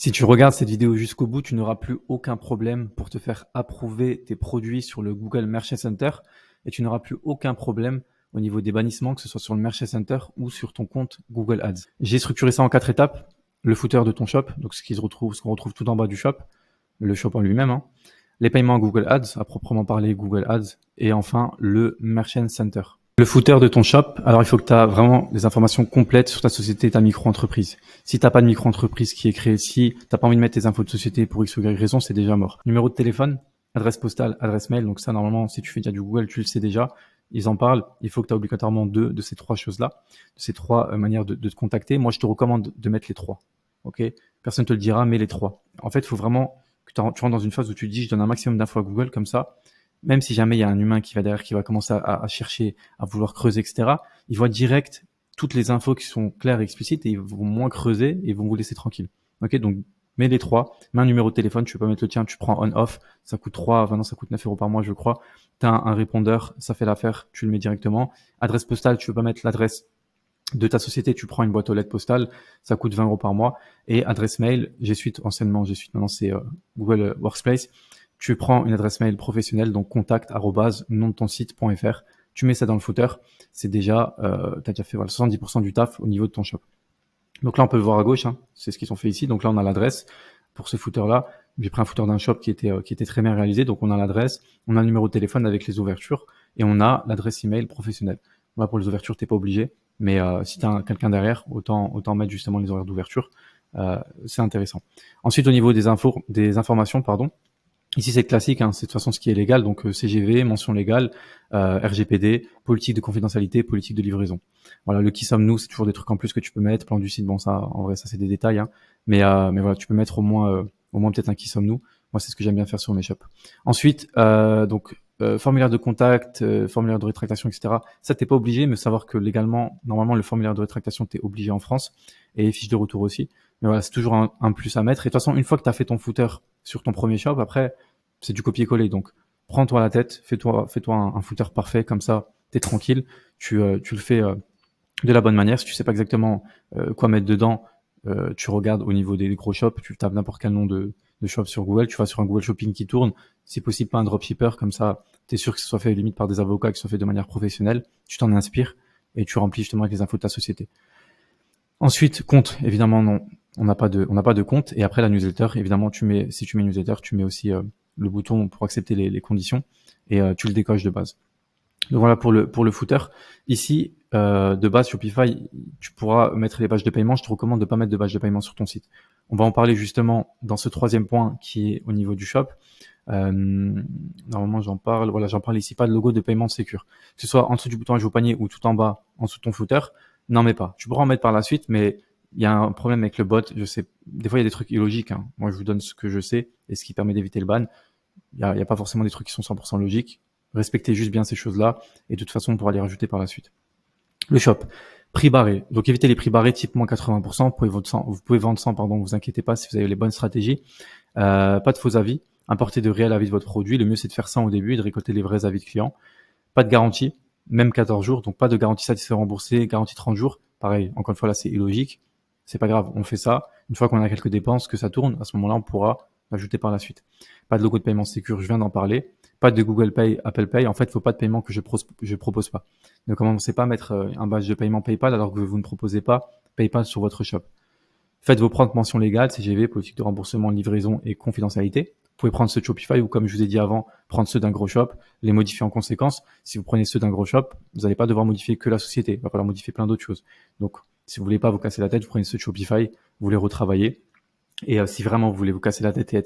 Si tu regardes cette vidéo jusqu'au bout, tu n'auras plus aucun problème pour te faire approuver tes produits sur le Google Merchant Center et tu n'auras plus aucun problème au niveau des bannissements, que ce soit sur le Merchant Center ou sur ton compte Google Ads. J'ai structuré ça en 4 étapes. Le footer de ton shop, donc ce qu'on retrouve tout en bas du shop, le shop en lui-même, hein. Les paiements Google Ads, à proprement parler Google Ads, et enfin le Merchant Center. Le footer de ton shop, alors il faut que tu as vraiment des informations complètes sur ta société, ta micro-entreprise. Si tu n'as pas de micro-entreprise qui est créée, si tu n'as pas envie de mettre tes infos de société pour X ou Y raison, c'est déjà mort. Numéro de téléphone, adresse postale, adresse mail, donc ça normalement si tu fais déjà du Google, tu le sais déjà. Ils en parlent, il faut que tu aies obligatoirement deux de ces trois choses-là, de ces trois manières de te contacter. Moi je te recommande de mettre les trois, ok? Personne te le dira, mais les trois. En fait, il faut vraiment que tu rentres dans une phase où tu te dis je donne un maximum d'infos à Google, comme ça, même si jamais il y a un humain qui va derrière, qui va commencer à chercher, à vouloir creuser, etc., ils voient direct toutes les infos qui sont claires et explicites et ils vont moins creuser et ils vont vous laisser tranquille. Ok, donc mets les trois, mets un numéro de téléphone, tu peux pas mettre le tien, tu prends on-off, ça coûte 3, maintenant ça coûte 9 euros par mois, je crois. T'as un répondeur, ça fait l'affaire, tu le mets directement. Adresse postale, tu veux pas mettre l'adresse de ta société, tu prends une boîte aux lettres postale, ça coûte 20 euros par mois. Et adresse mail, G Suite, anciennement G Suite, maintenant c'est Google Workspace. Tu prends une adresse mail professionnelle, donc contact@nom de ton site.fr. Tu mets ça dans le footer. C'est déjà, tu as déjà fait 70% du taf au niveau de ton shop. Donc là, on peut le voir à gauche, hein, c'est ce qu'ils ont fait ici. Donc là, on a l'adresse pour ce footer-là. J'ai pris un footer d'un shop qui était très bien réalisé. Donc on a l'adresse, on a le numéro de téléphone avec les ouvertures et on a l'adresse email professionnelle. Là, pour les ouvertures, t'es pas obligé. Mais si tu as quelqu'un derrière, autant mettre justement les horaires d'ouverture. C'est intéressant. Ensuite, au niveau des informations, pardon. Ici, c'est classique, hein, c'est de toute façon ce qui est légal, donc CGV, mention légale, RGPD, politique de confidentialité, politique de livraison. Voilà, le qui sommes-nous, c'est toujours des trucs en plus que tu peux mettre. Plan du site, bon ça, en vrai, ça c'est des détails, hein, mais voilà, tu peux mettre au moins peut-être un qui sommes-nous. Moi, c'est ce que j'aime bien faire sur mes shops. Ensuite, formulaire de contact, formulaire de rétractation, etc. Ça, t'es pas obligé, mais savoir que légalement, normalement, le formulaire de rétractation, t'es obligé en France, et les fiches de retour aussi. Mais voilà, c'est toujours un plus à mettre. Et de toute façon, une fois que tu as fait ton footer sur ton premier shop, après, c'est du copier-coller. Donc, prends-toi la tête, fais-toi un footer parfait, comme ça, t'es tranquille. Tu le fais de la bonne manière. Si tu sais pas exactement quoi mettre dedans, tu regardes au niveau des gros shops, tu tapes n'importe quel nom de shop sur Google, tu vas sur un Google Shopping qui tourne, si possible pas un dropshipper, comme ça, t'es sûr que ce soit fait limite par des avocats, que ce soit fait de manière professionnelle, tu t'en inspires et tu remplis justement avec les infos de ta société. Ensuite, compte, évidemment, non. On n'a pas de compte. Et après, la newsletter, évidemment, si tu mets une newsletter, tu mets aussi le bouton pour accepter les conditions et tu le décoches de base. Donc voilà pour le footer. Ici, de base, Shopify, tu pourras mettre les badges de paiement. Je te recommande de pas mettre de badges de paiement sur ton site. On va en parler justement dans ce troisième point qui est au niveau du shop. Normalement, j'en parle ici. Pas de logo de paiement sécure. Que ce soit en dessous du bouton Ajout au panier ou tout en bas, en dessous de ton footer, n'en mets pas. Tu pourras en mettre par la suite, mais il y a un problème avec le bot. Je sais, des fois, il y a des trucs illogiques, hein. Moi, je vous donne ce que je sais et ce qui permet d'éviter le ban. Il y a pas forcément des trucs qui sont 100% logiques. Respectez juste bien ces choses-là et de toute façon, on pourra les rajouter par la suite. Le shop. Prix barré. Donc, évitez les prix barrés type moins 80%. Vous pouvez vendre sans, pardon, vous inquiétez pas si vous avez les bonnes stratégies. Pas de faux avis. Importez de réels avis de votre produit. Le mieux, c'est de faire ça au début et de récolter les vrais avis de clients. Pas de garantie, même 14 jours. Donc, pas de garantie satisfait remboursé, garantie 30 jours. Pareil, encore une fois, là, c'est illogique. C'est pas grave, on fait ça. Une fois qu'on a quelques dépenses, que ça tourne, à ce moment-là, on pourra ajouter par la suite. Pas de logo de paiement sécure, je viens d'en parler. Pas de Google Pay, Apple Pay. En fait, il faut pas de paiement que je propose pas. Ne commencez pas à mettre un badge de paiement PayPal alors que vous ne proposez pas PayPal sur votre shop. Faites vos propres mentions légales, CGV, politique de remboursement, livraison et confidentialité. Vous pouvez prendre ceux de Shopify ou, comme je vous ai dit avant, prendre ceux d'un gros shop, les modifier en conséquence. Si vous prenez ceux d'un gros shop, vous n'allez pas devoir modifier que la société. Il va falloir modifier plein d'autres choses. Donc, si vous voulez pas vous casser la tête, vous prenez ceux de Shopify, vous les retravaillez. Et si vraiment vous voulez vous casser la tête et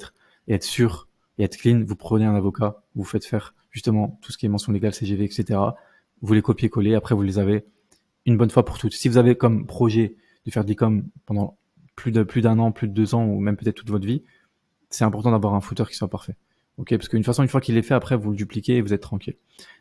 être sûr et être clean, vous prenez un avocat, vous faites faire justement tout ce qui est mention légale, CGV, etc. Vous les copiez-coller, après vous les avez une bonne fois pour toutes. Si vous avez comme projet de faire de l'e-com pendant plus d'un an, plus de 2 ans ou même peut-être toute votre vie, c'est important d'avoir un footer qui soit parfait. Ok, parce qu'une fois qu'il est fait, après vous le dupliquez et vous êtes tranquille.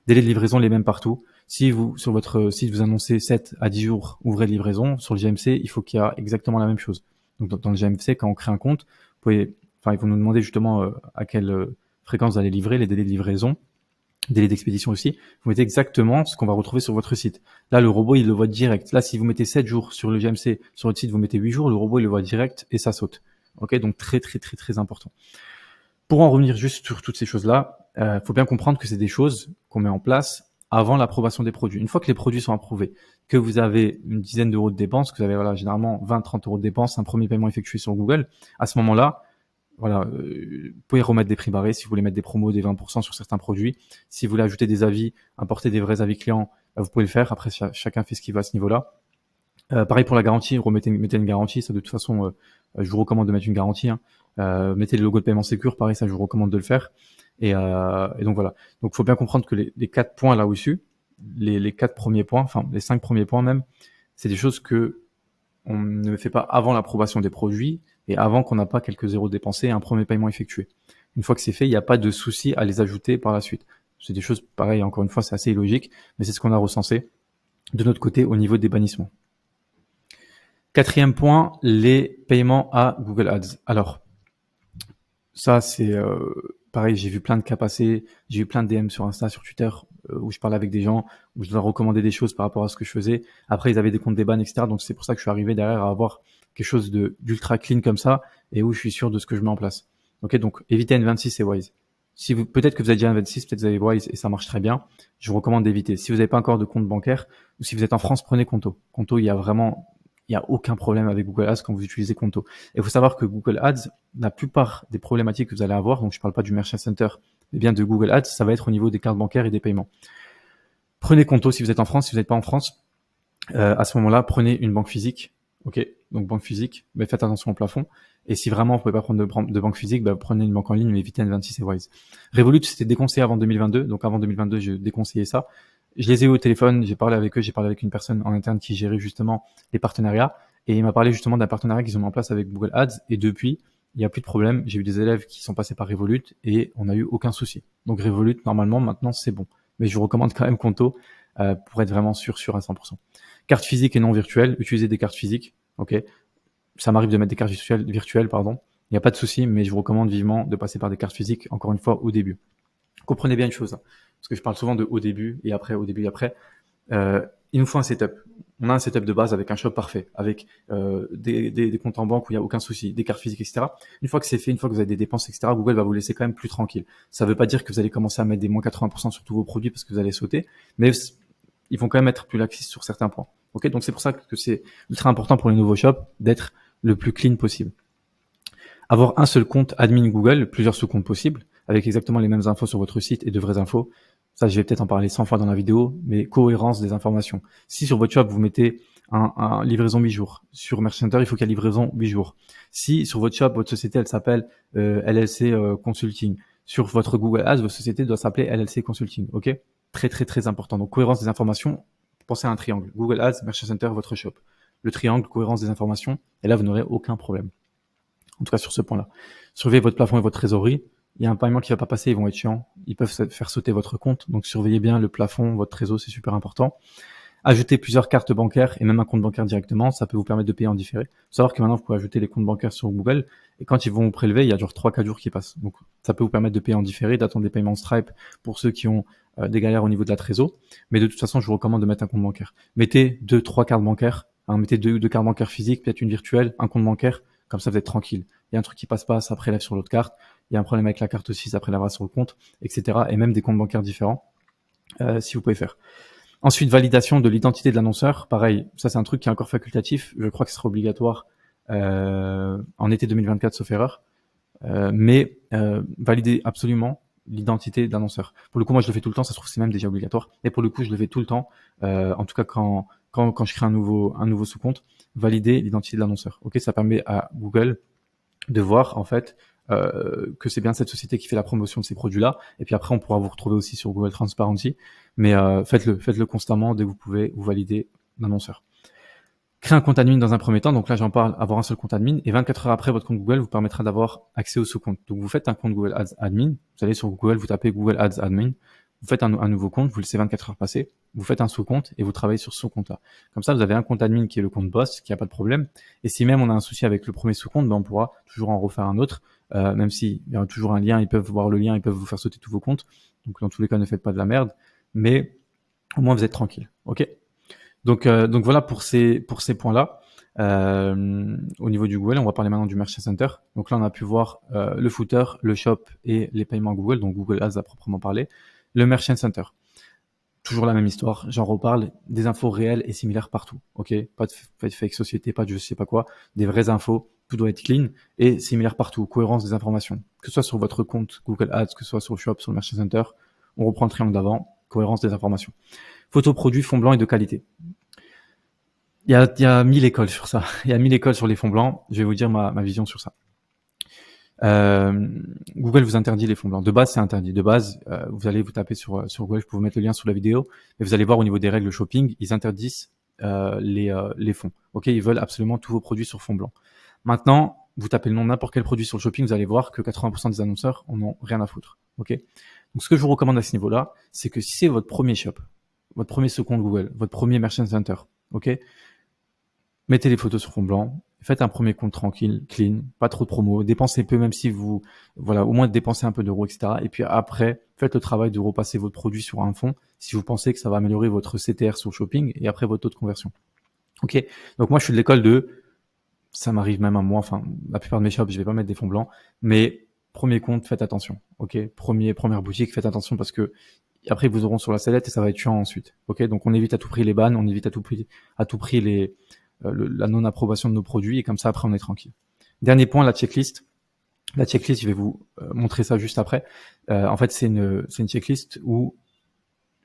Délai de livraison les mêmes partout. Si vous sur votre site vous annoncez 7 à 10 jours ouvrez de livraison, sur le GMC, il faut qu'il y a exactement la même chose. Donc dans le GMC, quand on crée un compte, ils vont nous demander justement à quelle fréquence vous allez livrer, les délais de livraison, délai d'expédition aussi. Vous mettez exactement ce qu'on va retrouver sur votre site. Là, le robot, il le voit direct. Là, si vous mettez 7 jours sur le GMC, sur votre site, vous mettez 8 jours, le robot, il le voit direct et ça saute. Ok, donc très important. Pour en revenir juste sur toutes ces choses-là, faut bien comprendre que c'est des choses qu'on met en place avant l'approbation des produits. Une fois que les produits sont approuvés, que vous avez une dizaine d'euros de dépenses, que vous avez généralement 20-30 euros de dépenses, un premier paiement effectué sur Google, à ce moment-là, vous pouvez remettre des prix barrés si vous voulez mettre des promos, des 20% sur certains produits. Si vous voulez ajouter des avis, importer des vrais avis clients, vous pouvez le faire. Après, chacun fait ce qu'il veut à ce niveau-là. Pareil pour la garantie, mettez une garantie. Ça, de toute façon, je vous recommande de mettre une garantie. Mettez le logo de paiement Sécure, pareil, ça, je vous recommande de le faire. Et donc voilà. Donc, faut bien comprendre que les 4 points là au-dessus, les 4 premiers points, enfin les 5 premiers points même, c'est des choses que on ne fait pas avant l'approbation des produits et avant qu'on n'a pas quelques zéros dépensés et un premier paiement effectué. Une fois que c'est fait, il n'y a pas de souci à les ajouter par la suite. C'est des choses pareilles, encore une fois, c'est assez illogique, mais c'est ce qu'on a recensé de notre côté au niveau des bannissements. 4e point, les paiements à Google Ads. Alors, ça c'est pareil, j'ai vu plein de cas passer, j'ai eu plein de DM sur Insta, sur Twitter, où je parlais avec des gens, où je leur recommandais des choses par rapport à ce que je faisais. Après, ils avaient des comptes des ban, etc. Donc c'est pour ça que je suis arrivé derrière à avoir quelque chose d'ultra clean comme ça, et où je suis sûr de ce que je mets en place. Ok, donc évitez N26 et Wise. Si vous, peut-être que vous avez déjà N26, peut-être que vous avez Wise et ça marche très bien. Je vous recommande d'éviter. Si vous n'avez pas encore de compte bancaire, ou si vous êtes en France, prenez Conto. Conto, il y a aucun problème avec Google Ads quand vous utilisez Conto. Et il faut savoir que Google Ads, la plupart des problématiques que vous allez avoir, donc je ne parle pas du Merchant Center, mais bien de Google Ads, ça va être au niveau des cartes bancaires et des paiements. Prenez Conto si vous êtes en France. Si vous n'êtes pas en France, à ce moment-là, prenez une banque physique. Ok, donc banque physique, mais faites attention au plafond. Et si vraiment vous pouvez pas prendre de banque physique, prenez une banque en ligne, mais évitez N26 et Wise. Revolut, c'était déconseillé avant 2022. Donc avant 2022, je déconseillais ça. Je les ai eu au téléphone, j'ai parlé avec eux, j'ai parlé avec une personne en interne qui gérait justement les partenariats. Et il m'a parlé justement d'un partenariat qu'ils ont mis en place avec Google Ads. Et depuis, il n'y a plus de problème. J'ai eu des élèves qui sont passés par Revolut et on n'a eu aucun souci. Donc Revolut, normalement, maintenant, c'est bon. Mais je vous recommande quand même Conto pour être vraiment sûr à 100%. Carte physique et non virtuelle, utilisez des cartes physiques. Ok, ça m'arrive de mettre des cartes virtuelles, pardon. Il n'y a pas de souci, mais je vous recommande vivement de passer par des cartes physiques, encore une fois, au début. Comprenez bien une chose, parce que je parle souvent de au début et après, au début et après. Il nous faut un setup. On a un setup de base avec un shop parfait, avec des comptes en banque où il n'y a aucun souci, des cartes physiques, etc. Une fois que c'est fait, une fois que vous avez des dépenses, etc., Google va vous laisser quand même plus tranquille. Ça ne veut pas dire que vous allez commencer à mettre des moins 80% sur tous vos produits parce que vous allez sauter, mais ils vont quand même être plus laxistes sur certains points. Ok, donc c'est pour ça que c'est ultra important pour les nouveaux shops d'être le plus clean possible. Avoir un seul compte admin Google, plusieurs sous-comptes possibles, avec exactement les mêmes infos sur votre site et de vraies infos. Ça, je vais peut-être en parler 100 fois dans la vidéo, mais cohérence des informations. Si sur votre shop, vous mettez un livraison 8 jours, sur Merchant Center, il faut qu'il y ait livraison 8 jours. Si sur votre shop, votre société, elle s'appelle LLC Consulting, sur votre Google Ads, votre société doit s'appeler LLC Consulting. Ok, très important. Donc, cohérence des informations, pensez à un triangle. Google Ads, Merchant Center, votre shop. Le triangle, cohérence des informations, et là, vous n'aurez aucun problème. En tout cas, sur ce point-là. Surveillez votre plafond et votre trésorerie. Il y a un paiement qui va pas passer, ils vont être chiants. Ils peuvent faire sauter votre compte. Donc, surveillez bien le plafond, votre trésor, c'est super important. Ajoutez plusieurs cartes bancaires et même un compte bancaire directement. Ça peut vous permettre de payer en différé. Faut savoir que maintenant, vous pouvez ajouter les comptes bancaires sur Google. Et quand ils vont vous prélever, il y a genre 3-4 jours qui passent. Donc, ça peut vous permettre de payer en différé, d'attendre des paiements Stripe pour ceux qui ont des galères au niveau de la trésor. Mais de toute façon, je vous recommande de mettre un compte bancaire. Mettez 2-3 cartes bancaires. Mettez 2 cartes bancaires physiques, peut-être une virtuelle, un compte bancaire. Comme ça, vous êtes tranquille. Il y a un truc qui passe pas, ça prélève sur l'autre carte. Il y a un problème avec la carte aussi, ça prélèvera sur le compte, etc. Et même des comptes bancaires différents, si vous pouvez faire. Ensuite, validation de l'identité de l'annonceur. Pareil, ça c'est un truc qui est encore facultatif. Je crois que ce sera obligatoire en été 2024, sauf erreur. Mais validez absolument l'identité de l'annonceur. Pour le coup, moi je le fais tout le temps, ça se trouve c'est même déjà obligatoire. Mais pour le coup, je le fais tout le temps. En tout cas, quand je crée un nouveau sous-compte, valider l'identité de l'annonceur. Ok, ça permet à Google de voir en fait que c'est bien cette société qui fait la promotion de ces produits-là. Et puis après, on pourra vous retrouver aussi sur Google Transparency. Mais faites-le constamment dès que vous pouvez, vous validez l'annonceur. Créer un compte admin dans un premier temps. Donc là, j'en parle, avoir un seul compte admin. Et 24 heures après, votre compte Google vous permettra d'avoir accès au sous-compte. Donc vous faites un compte Google Ads admin. Vous allez sur Google, vous tapez Google Ads admin. Vous faites un nouveau compte, vous laissez 24 heures passer, vous faites un sous-compte et vous travaillez sur ce compte-là. Comme ça, vous avez un compte admin qui est le compte boss, qui n'a pas de problème. Et si même on a un souci avec le premier sous-compte, on pourra toujours en refaire un autre, même s'il y a toujours un lien, ils peuvent voir le lien, ils peuvent vous faire sauter tous vos comptes. Donc dans tous les cas, ne faites pas de la merde, mais au moins vous êtes tranquille. Ok. Donc voilà pour ces points-là. Au niveau du Google, on va parler maintenant du Merchant Center. Donc là, on a pu voir le footer, le shop et les paiements Google, donc Google Ads à proprement parler. Le Merchant Center, toujours la même histoire, j'en reparle, des infos réelles et similaires partout, ok? Pas de fake société, pas de je sais pas quoi, des vraies infos, tout doit être clean et similaire partout, cohérence des informations, que ce soit sur votre compte Google Ads, que ce soit sur le shop, sur le Merchant Center, on reprend le triangle d'avant, cohérence des informations. Photo produit, fond blanc et de qualité. Il y a 1000 écoles sur ça. Il y a 1000 écoles sur les fonds blancs. Je vais vous dire ma vision sur ça. Google vous interdit les fonds blancs. De base, c'est interdit. De base, vous allez vous taper sur Google. Je peux vous mettre le lien sous la vidéo. Et vous allez voir au niveau des règles shopping, ils interdisent les fonds. Ok, ils veulent absolument tous vos produits sur fond blanc. Maintenant, vous tapez le nom de n'importe quel produit sur le shopping, vous allez voir que 80% des annonceurs en ont rien à foutre. Ok. Donc, ce que je vous recommande à ce niveau-là, c'est que si c'est votre premier shop, votre premier second Google, votre premier Merchant Center, ok, mettez les photos sur fond blanc, faites un premier compte tranquille, clean, pas trop de promos, dépensez peu même si vous, voilà, au moins dépensez un peu d'euros, etc. Et puis après, faites le travail de repasser votre produit sur un fond si vous pensez que ça va améliorer votre CTR sur le shopping et après votre taux de conversion. Ok. Donc moi, je suis de l'école de, ça m'arrive même à moi, enfin, la plupart de mes shops, je vais pas mettre des fonds blancs, mais premier compte, faites attention. Ok. Première boutique, faites attention parce que après, ils vous auront sur la sellette et ça va être chiant ensuite. Ok. Donc on évite à tout prix les bans, on évite à tout prix les, la non-approbation de nos produits et comme ça après on est tranquille. Dernier point, la checklist. La checklist, je vais vous montrer ça juste après. En fait, c'est une checklist où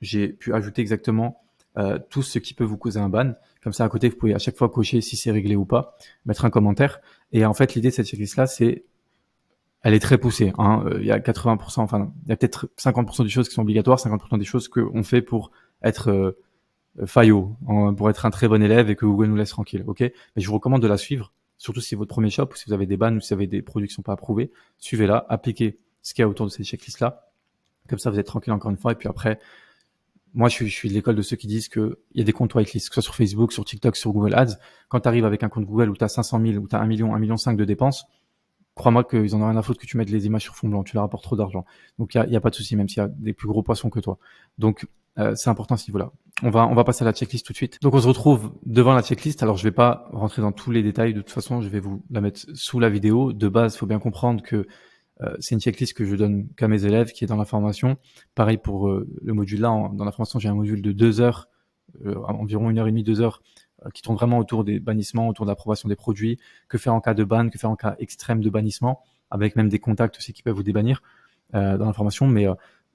j'ai pu ajouter exactement tout ce qui peut vous causer un ban. Comme ça, à côté, vous pouvez à chaque fois cocher si c'est réglé ou pas, mettre un commentaire. Et en fait, l'idée de cette checklist-là, elle est très poussée. Hein. Il y a 80%, enfin, il y a peut-être 50% des choses qui sont obligatoires, 50% des choses qu'on fait pour être faillot, pour être un très bon élève et que Google nous laisse tranquille, ok? Mais je vous recommande de la suivre, surtout si c'est votre premier shop ou si vous avez des bans ou si vous avez des produits qui sont pas approuvés. Suivez-la, appliquez ce qu'il y a autour de cette checklist-là. Comme ça, vous êtes tranquille encore une fois. Et puis après, moi, je suis de l'école de ceux qui disent que il y a des comptes whitelist, que ce soit sur Facebook, sur TikTok, sur Google Ads. Quand tu arrives avec un compte Google où tu as 500 000, où tu as 1 million, 1,5 million de dépenses, crois-moi qu'ils en ont rien à foutre que tu mettes les images sur fond blanc, tu leur apportes trop d'argent. Donc il y a pas de souci, même s'il y a des plus gros poissons que toi. Donc c'est important à ce niveau-là. On va passer à la checklist tout de suite. Donc on se retrouve devant la checklist. Alors je vais pas rentrer dans tous les détails. De toute façon, je vais vous la mettre sous la vidéo. De base, il faut bien comprendre que c'est une checklist que je donne qu'à mes élèves, qui est dans la formation. Pareil pour le module là. Dans la formation, j'ai un module de 2 heures, environ 1h30, 2 heures, qui tourne vraiment autour des bannissements, autour de l'approbation des produits, que faire en cas de ban, que faire en cas extrême de bannissement, avec même des contacts aussi qui peuvent vous débannir dans la formation. Mais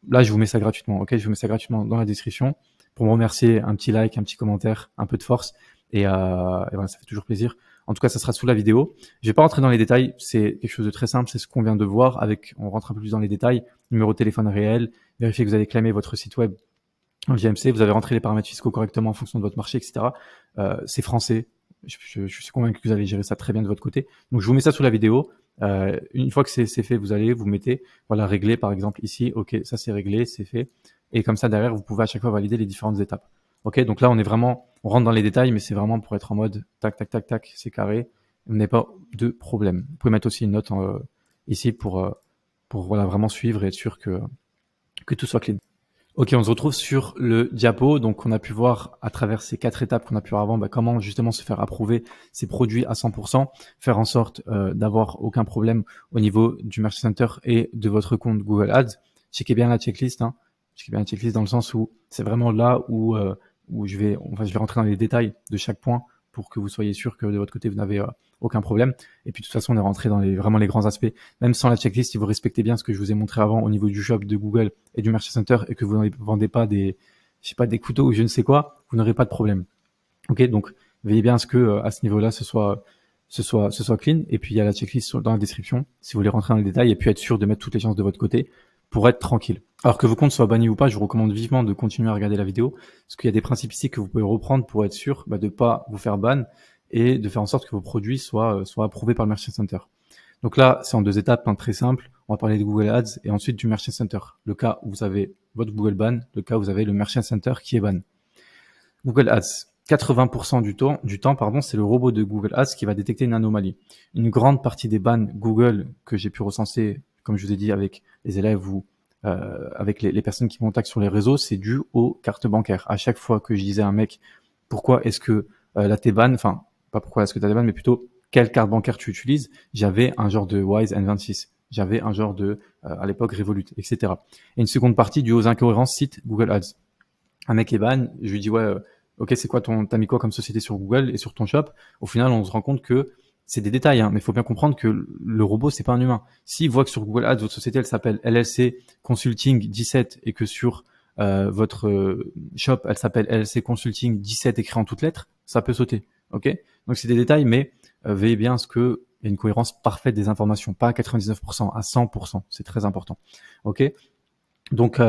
là, je vous mets ça gratuitement. Ok, je vous mets ça gratuitement dans la description. Pour me remercier, un petit like, un petit commentaire, un peu de force. Et voilà, ça fait toujours plaisir. En tout cas, ça sera sous la vidéo. Je vais pas rentrer dans les détails. C'est quelque chose de très simple. C'est ce qu'on vient de voir. On rentre un peu plus dans les détails. Numéro de téléphone réel. Vérifiez que vous avez claimé votre site web en JMC. Vous avez rentré les paramètres fiscaux correctement en fonction de votre marché, etc. C'est français. Je suis convaincu que vous allez gérer ça très bien de votre côté. Donc, je vous mets ça sous la vidéo. Une fois que c'est fait, vous mettez, voilà, régler par exemple ici. OK, ça c'est réglé, c'est fait. Et comme ça, derrière, vous pouvez à chaque fois valider les différentes étapes. Ok, donc là, on rentre dans les détails, mais c'est vraiment pour être en mode tac, tac, tac, tac, c'est carré. Vous n'avez pas de problème. Vous pouvez mettre aussi une note ici pour voilà, vraiment suivre et être sûr que tout soit clean. Ok, on se retrouve sur le diapo. Donc, on a pu voir à travers ces 4 étapes qu'on a pu voir avant, comment justement se faire approuver ces produits à 100%, faire en sorte d'avoir aucun problème au niveau du Merchant Center et de votre compte Google Ads. Checkez bien la checklist. Checkez bien la checklist dans le sens où c'est vraiment là où je vais rentrer dans les détails de chaque point pour que vous soyez sûr que de votre côté vous n'avez aucun problème. Et puis de toute façon, on est rentré dans vraiment les grands aspects. Même sans la checklist, si vous respectez bien ce que je vous ai montré avant au niveau du shop de Google et du Merchant Center et que vous ne vendez pas des couteaux ou je ne sais quoi, vous n'aurez pas de problème. Ok, donc veillez bien à ce que à ce niveau-là, ce soit clean. Et puis il y a la checklist dans la description si vous voulez rentrer dans les détails et puis être sûr de mettre toutes les chances de votre côté pour être tranquille. Alors que vos comptes soient bannis ou pas, je vous recommande vivement de continuer à regarder la vidéo parce qu'il y a des principes ici que vous pouvez reprendre pour être sûr de pas vous faire ban et de faire en sorte que vos produits soient approuvés par le Merchant Center. Donc là, c'est en 2 étapes, très simple. On va parler de Google Ads et ensuite du Merchant Center. Le cas où vous avez votre Google ban, le cas où vous avez le Merchant Center qui est ban. Google Ads. 80% du temps, c'est le robot de Google Ads qui va détecter une anomalie. Une grande partie des bans Google que j'ai pu recenser, comme je vous ai dit, avec les élèves ou avec les personnes qui me contactent sur les réseaux, c'est dû aux cartes bancaires. À chaque fois que je disais à un mec, pourquoi est-ce que là t'es ban, enfin, pas pourquoi est-ce que tu as des ban, mais plutôt quelle carte bancaire tu utilises. J'avais un genre de Wise N26. J'avais un genre de, à l'époque, Revolut, etc. Et une seconde partie due aux incohérences site Google Ads. Un mec est ban, je lui dis ouais, ok, c'est quoi t'as mis quoi comme société sur Google et sur ton shop. Au final, on se rend compte que c'est des détails, hein, mais il faut bien comprendre que le robot, c'est pas un humain. S'il voit que sur Google Ads, votre société, elle s'appelle LLC Consulting 17 et que sur votre shop, elle s'appelle LLC Consulting 17 écrit en toutes lettres, ça peut sauter. Ok. Donc c'est des détails, mais veillez bien à ce que il y ait une cohérence parfaite des informations, pas à 99%, à 100%. C'est très important. Ok. Donc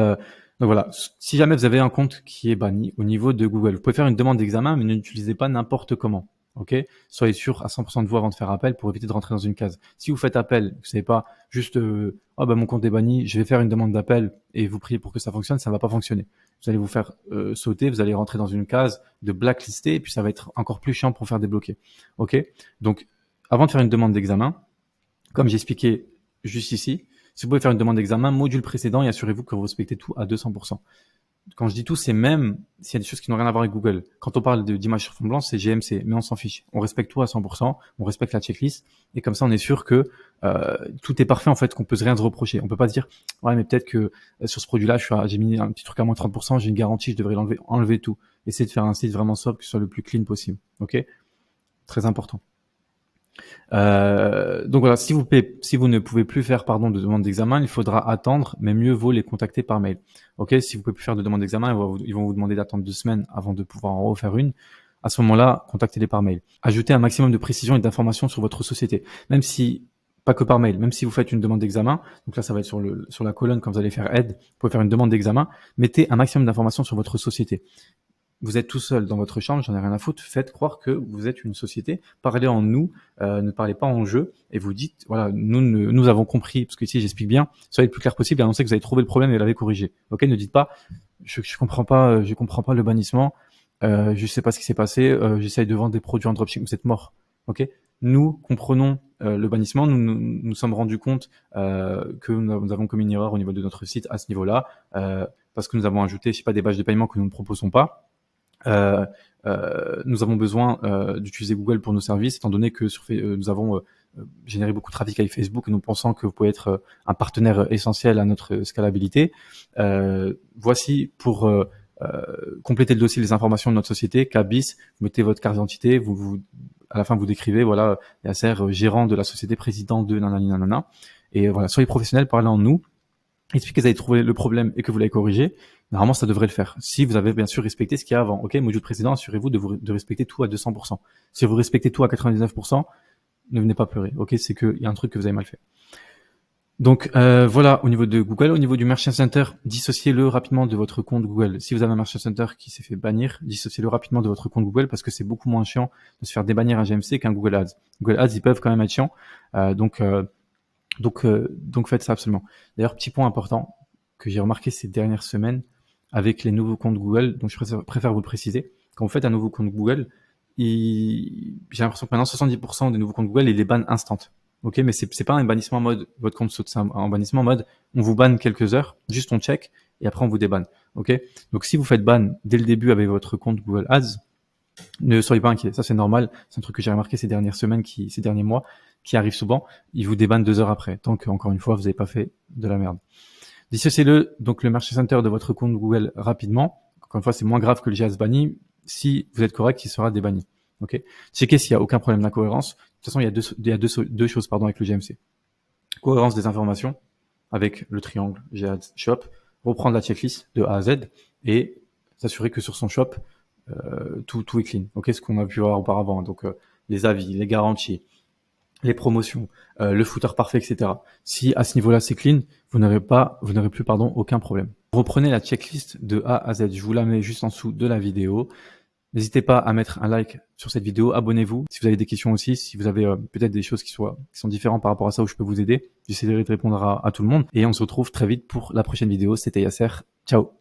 voilà, si jamais vous avez un compte qui est banni au niveau de Google, vous pouvez faire une demande d'examen, mais ne l'utilisez pas n'importe comment. Ok, soyez sûr à 100% de vous avant de faire appel pour éviter de rentrer dans une case. Si vous faites appel, vous savez pas juste oh bah mon compte est banni, je vais faire une demande d'appel et vous priez pour que ça fonctionne, ça va pas fonctionner. Vous allez vous faire sauter, vous allez rentrer dans une case de blacklisté et puis ça va être encore plus chiant pour faire débloquer. Ok, donc avant de faire une demande d'examen, comme j'ai expliqué juste ici, si vous pouvez faire une demande d'examen, module précédent et assurez-vous que vous respectez tout à 200%. Quand je dis tout, c'est même s'il y a des choses qui n'ont rien à voir avec Google. Quand on parle d'image sur fond blanc, c'est GMC, mais on s'en fiche. On respecte tout à 100%, on respecte la checklist, et comme ça, on est sûr que tout est parfait, en fait, qu'on peut rien se reprocher. On peut pas se dire, ouais, mais peut-être que sur ce produit-là, j'ai mis un petit truc à moins 30%, j'ai une garantie, je devrais enlever tout. Essayez de faire un site vraiment sobre, qui soit le plus clean possible. Ok? Très important. Donc voilà, si vous ne pouvez plus faire de demande d'examen, il faudra attendre, mais mieux vaut les contacter par mail. Ok, si vous pouvez plus faire de demande d'examen, ils vont vous demander d'attendre 2 semaines avant de pouvoir en refaire une. À ce moment-là, contactez-les par mail. Ajoutez un maximum de précision et d'informations sur votre société, même si pas que par mail, même si vous faites une demande d'examen. Donc là, ça va être sur la colonne quand vous allez faire aide. Vous pouvez faire une demande d'examen. Mettez un maximum d'informations sur votre société. Vous êtes tout seul dans votre chambre, j'en ai rien à foutre, faites croire que vous êtes une société, parlez en nous, ne parlez pas en jeu, et vous dites, voilà, nous avons compris, parce que ici j'explique bien, soyez le plus clair possible, annoncez que vous avez trouvé le problème et l'avez corrigé. Ok, ne dites pas, je comprends pas le bannissement, je sais pas ce qui s'est passé, j'essaye de vendre des produits en dropshipping, vous êtes mort. Ok, nous comprenons le bannissement, nous sommes rendus compte que nous avons commis une erreur au niveau de notre site à ce niveau-là, parce que nous avons ajouté, je sais pas, des badges de paiement que nous ne proposons pas. Nous avons besoin d'utiliser Google pour nos services, étant donné que nous avons généré beaucoup de trafic avec Facebook et nous pensons que vous pouvez être un partenaire essentiel à notre scalabilité. Voici pour compléter le dossier les informations de notre société, Cabis, vous mettez votre carte d'identité, à la fin vous décrivez, voilà, Yasser, gérant de la société, président de nanani nanana, et voilà, soyez professionnels, parlez en nous, expliquez que vous avez trouvé le problème et que vous l'avez corrigé. Normalement, ça devrait le faire. Si vous avez bien sûr respecté ce qu'il y a avant. Ok, module précédent, assurez-vous de respecter tout à 200%. Si vous respectez tout à 99%, ne venez pas pleurer. Ok, c'est qu'il y a un truc que vous avez mal fait. Donc voilà, au niveau de Google, au niveau du Merchant Center, dissociez-le rapidement de votre compte Google. Si vous avez un Merchant Center qui s'est fait bannir, dissociez-le rapidement de votre compte Google parce que c'est beaucoup moins chiant de se faire débannir un GMC qu'un Google Ads. Google Ads, ils peuvent quand même être chiants. Donc faites ça absolument. D'ailleurs, petit point important que j'ai remarqué ces dernières semaines avec les nouveaux comptes Google, donc je préfère vous le préciser. Quand vous faites un nouveau compte Google, j'ai l'impression que maintenant 70% des nouveaux comptes Google, ils les bannent instant. Ok, mais c'est pas un bannissement en mode votre compte saute, c'est un bannissement en mode on vous banne quelques heures, juste on check et après on vous débanne. Ok, donc si vous faites ban dès le début avec votre compte Google Ads, ne soyez pas inquiets, ça c'est normal, c'est un truc que j'ai remarqué ces dernières semaines, ces derniers mois, qui arrive souvent, ils vous débannent 2 heures après, tant qu'encore une fois vous n'avez pas fait de la merde. Dissociez-le, donc le Merchant Center de votre compte Google rapidement. Encore une fois, c'est moins grave que le GAS banni. Si vous êtes correct, il sera débanni. Ok. Checkez s'il n'y a aucun problème d'incohérence. De toute façon, il y a deux choses avec le GMC. Cohérence des informations avec le triangle GAS Shop, reprendre la checklist de A à Z et s'assurer que sur son shop, tout est clean. Ok, ce qu'on a pu voir auparavant. Donc les avis, les garanties, les promotions, le footer parfait, etc. Si à ce niveau-là c'est clean, vous n'aurez plus aucun problème. Reprenez la checklist de A à Z. Je vous la mets juste en dessous de la vidéo. N'hésitez pas à mettre un like sur cette vidéo, abonnez-vous. Si vous avez des questions aussi, si vous avez peut-être des choses qui sont différentes par rapport à ça où je peux vous aider, j'essaierai de répondre à tout le monde. Et on se retrouve très vite pour la prochaine vidéo. C'était Yasser. Ciao.